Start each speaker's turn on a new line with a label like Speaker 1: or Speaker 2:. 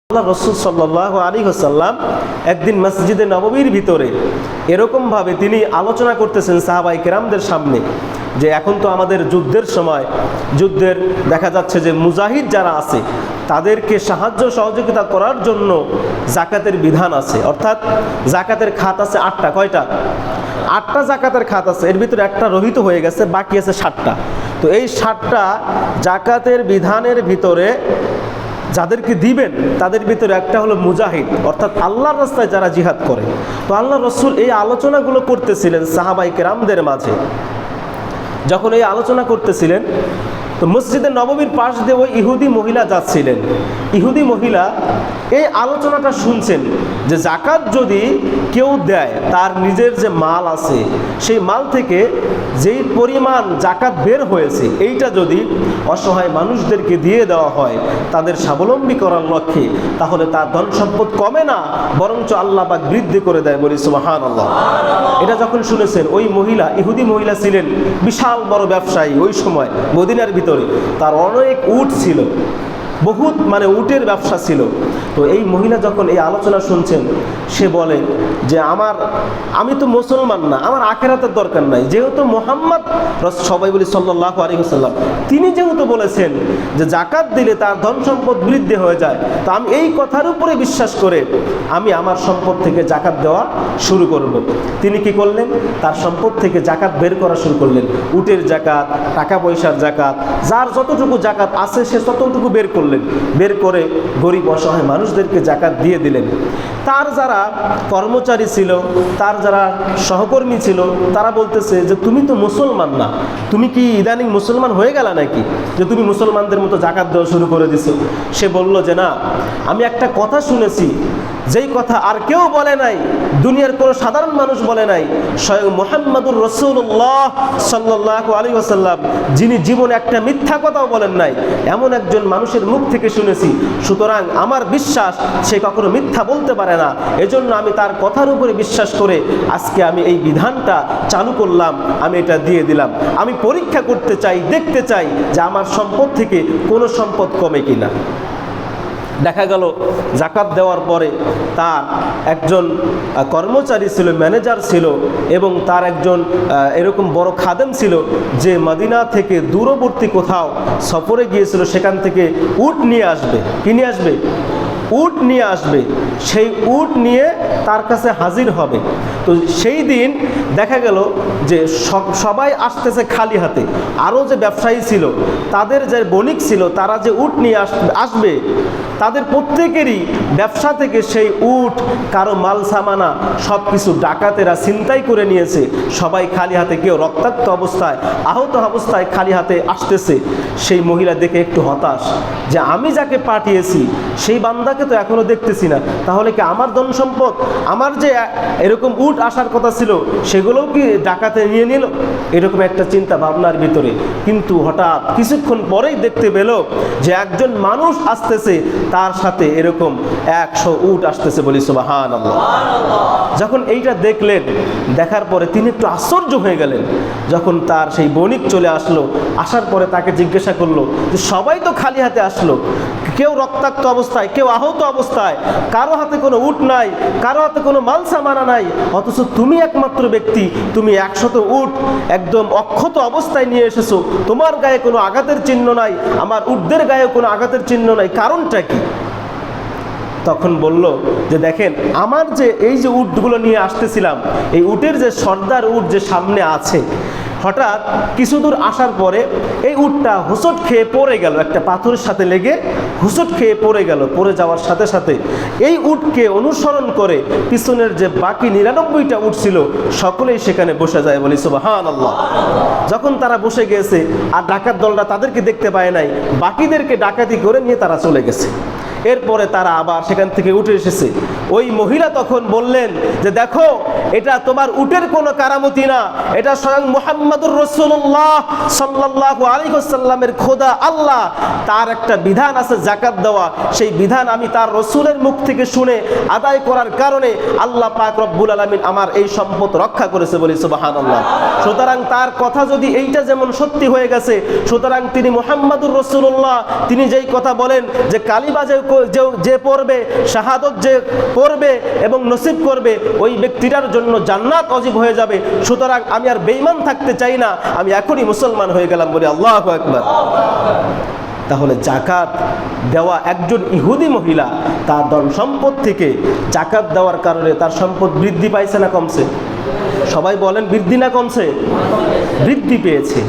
Speaker 1: আল্লাহ রাসূল সাল্লাল্লাহু আলাইহি ওয়াসাল্লাম একদিন মসজিদে নববীর ভিতরে এরকমভাবে তিনি আলোচনা করতেছেন সাহাবায়ে কেরামদের সামনে যে এখন তো আমাদের যুদ্ধের সময়, যুদ্ধের দেখা যাচ্ছে যে মুজাহিদ যারা আছে তাদেরকে সাহায্য সহযোগিতা করার জন্য যাকাতের বিধান আছে, অর্থাৎ যাকাতের খাত আছে 8টা। কয়টা? 8টা যাকাতের খাত আছে, এর ভিতরে একটা রহিত হয়ে গেছে, বাকি আছে 7টা। তো এই 7টা যাকাতের বিধানের ভিতরে যাদেরকে দিবেন তাদের ভিতরে একটা হলো মুজাহিদ, অর্থাৎ আল্লাহর রাস্তায় যারা জিহাদ করে। তো আল্লাহ রাসূল এই আলোচনাগুলো করতেছিলেন সাহাবায়ে কেরামদের মাঝে। যখন এই আলোচনা করতেছিলেন তো মসজিদে নববীর পাশ দিয়ে ওই ইহুদি মহিলা যাচ্ছিলেন। ইহুদি মহিলা এই আলোচনাটা শুনছেন যে যাকাত যদি কেউ দেয়, তার নিজের যে মাল আছে সেই মাল থেকে যেই পরিমাণ যাকাত বের হয়েছে এইটা যদি অসহায় মানুষদেরকে দিয়ে দেওয়া হয় তাদের স্বাবলম্বী করার লক্ষ্যে, তাহলে তার ধন সম্পদ কমে না, বরঞ্চ আল্লাহ পাক বৃদ্ধি করে দেয়। বলি সুবহানাল্লাহ। এটা যখন শুনেছেন, ওই মহিলা ইহুদি মহিলা ছিলেন বিশাল বড় ব্যবসায়ী ওই সময় মদিনার ভিতরে, তার অনেক উট ছিল, বহুত উটের ব্যবসা ছিল। তো এই মহিলা যখন এই আলোচনা শুনছেন, সে বলে যে আমি তো মুসলমান না, আমার আখিরাতের দরকার নাই, যেহেতু মুহাম্মদ সবাই বলি সাল্লাল্লাহু আলাইহি ওয়াসাল্লাম তিনি যেহেতু বলেছেন যে যাকাত দিলে তার ধন সম্পদ বৃদ্ধি হয়ে যায়, তো আমি এই কথার উপরে বিশ্বাস করে আমি আমার সম্পদ থেকে যাকাত দেওয়া শুরু করব। তিনি কি করলেন? তার সম্পদ থেকে যাকাত বের করা শুরু করলেন। উটের যাকাত, টাকা পয়সার যাকাত, যার যতটুকু যাকাত আছে সে ততটুকু বের করলেন। বের করে গরিব অসহায় মানুষদেরকে যাকাত দিয়ে দিলেন। তার যারা কর্মচারী ছিল, তার যারা সহকর্মী ছিল, তারা বলতেছে যে তুমি তো মুসলমান না, তুমি কি ইদানিং মুসলমান হয়ে গেলা নাকি যে তুমি মুসলমানদের মতো যাকাত দেওয়া শুরু করে দিছো? সে বলল যে না, আমি একটা কথা শুনেছি, যেই কথা আর কেউ বলে নাই, দুনিয়ার কোনো সাধারণ মানুষ বলে নাই, স্বয়ং মুহাম্মাদুর রাসূলুল্লাহ সাল্লাল্লাহু আলাইহি ওয়াসাল্লাম, যিনি জীবনে একটা মিথ্যা কথাও বলেন নাই, এমন একজন মানুষের মুখ থেকে শুনেছি। সুতরাং আমার বিশ্বাস সে কখনো মিথ্যা বলতে পারে না, এজন্য আমি তার কথার উপরে বিশ্বাস করে আজকে আমি এই বিধানটা চালু করলাম, আমি এটা দিয়ে দিলাম। আমি পরীক্ষা করতে চাই, দেখতে চাই যে আমার সম্পদ থেকে কোনো সম্পদ কমে কিনা। দেখা গেল যাকাত দেওয়ার পরে তার একজন কর্মচারী ছিল, ম্যানেজার ছিল, এবং তার একজন এরকম বড় খাদেম ছিল যে মদিনা থেকে দূরবর্তী কোথাও সফরে গিয়েছিল, সেখান থেকে উট নিয়ে আসবে। কি নিয়ে আসবে? উট নিয়ে আসবে। সেই উট নিয়ে তার কাছে হাজির হবে। তো সেই দিন দেখা গেল যে সবাই আসতেছে খালি হাতে। আরও যে ব্যবসায়ী ছিল, তাদের যে বণিক ছিল, তারা যে উট নিয়ে আসবে, তাদের প্রত্যেকেরই ব্যবসা থেকে সেই উট, কারো মাল সামানা সব কিছু ডাকাতেরা ছিনতাই করে নিয়েছে। সবাই খালি হাতে, কেউ রক্তাক্ত অবস্থায়, আহত অবস্থায় খালি হাতে আসতেছে। সেই মহিলা দেখে একটু হতাশ যে আমি যাকে পাঠিয়েছি সেই বান্দাকে তো এখনো দেখতেছি না, তাহলে কি আমার ধন সম্পদ, আমার যে এরকম উট আসার কথা ছিল সেগুলোও কি ডাকাতে নিয়ে নিল? এরকম একটা চিন্তা ভাবনার ভিতরে। কিন্তু হঠাৎ কিছুক্ষণ পরেই দেখতে পেল যে একজন মানুষ আসতেছে, তার সাথে এরকম 100 উট আসতেছে। বলি সুবহানাল্লাহ। যখন এইটা দেখলেন, দেখার পরে তিনি একটু আশ্চর্য হয়ে গেলেন। যখন তার সেই বণিক চলে আসলো, আসার পরে তাকে জিজ্ঞাসা করলো যে সবাই তো খালি হাতে আসলো, কেউ রক্তাক্ত অবস্থায়, কেউ আহত অবস্থায়, কারো হাতে কোনো উট নাই, কারো হাতে কোনো মাল সামানা নাই, অথচ তুমি একমাত্র ব্যক্তি, তুমি 100 উট একদম অক্ষত অবস্থায় নিয়ে এসেছো, তোমার গায়ে কোনো আঘাতের চিহ্ন নাই, আমার উটদের গায়ে কোনো আঘাতের চিহ্ন নাই, কারণটা কি? তখন বলল যে দেখেন, আমার যে এই যে উটগুলো নিয়ে আসতেছিলাম, এই উটের যে সর্দার উট যে সামনে আছে, হঠাৎ কিছু দূর আসার পরে এই উটটা হোঁচট খেয়ে পড়ে গেল, একটা পাথরের সাথে লেগে হোঁচট খেয়ে পড়ে গেল। পড়ে যাওয়ার সাথে সাথে এই উটকে অনুসরণ করে পিছনের যে বাকি 99টা উট ছিল সকলেই সেখানে বসে যায়। বলি সুবহানাল্লাহ। যখন তারা বসে গেছে আর ডাকাত দলরা তাদেরকে দেখতে পায় নাই, বাকিদেরকে ডাকাতি করে নিয়ে তারা চলে গেছে। এরপরে তারা আবার সেখান থেকে উঠে এসেছে, ওই মহিলা তখন বললেন যে দেখো, এটা তোমার উটের কোনো কারামতি না, এটা স্বয়ং মুহাম্মদুর রাসূলুল্লাহ সাল্লাল্লাহু আলাইহি ওয়াসাল্লামের খোদা আল্লাহ, তার একটা বিধান আছে যাকাত দেওয়া, সেই বিধান আমি তার রসুলের মুখ থেকে শুনে আদায় করার কারণে আল্লাহ পাক রব্বুল আলামিন আমার এই সম্পদ রক্ষা করেছে, বলি সুবহানাল্লাহ। সুতরাং তার কথা যদি এইটা যেমন সত্যি হয়ে গেছে, সুতরাং তিনি মুহাম্মদুর রাসূলুল্লাহ, তিনি যেই কথা বলেন যে কালিমা যে পড়বে, শাহাদত যে পড়বে এবং নসিব করবে, ওই ব্যক্তিটার জন্য জান্নাত ওয়াজিব হয়ে যাবে। সুতরাং আমি আর বেঈমান থাকতে চাই না, আমি এখনই মুসলমান হয়ে গেলাম, বলি আল্লাহু আকবার। তাহলে জাকাত দেওয়া একজন ইহুদি মহিলা তার ধন সম্পদ থেকে জাকাত দেওয়ার কারণে তার সম্পদ বৃদ্ধি পাইছে না কমছে? সবাই বলেন, বৃদ্ধি না কমছে? বৃদ্ধি পেয়েছে।